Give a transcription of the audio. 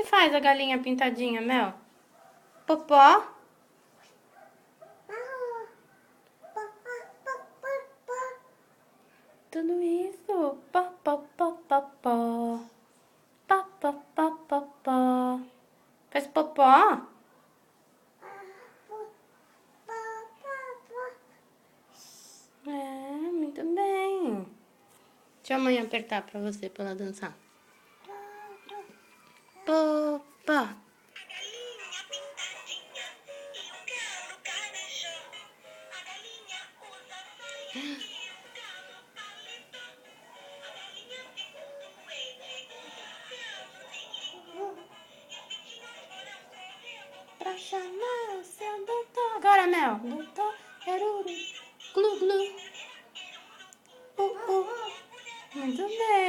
faz a galinha pintadinha, Mel? Popó? Tudo isso. Pó, pó, pó, pó, pó. Pó, pó, pó, pó, pó. Faz popó? É, muito bem. Deixa a mãe apertar pra você, pra ela dançar. Popó. Pra chamar o seu doutor. Agora, Mel. Doutor Heruru. Glu, glu. Muito bem.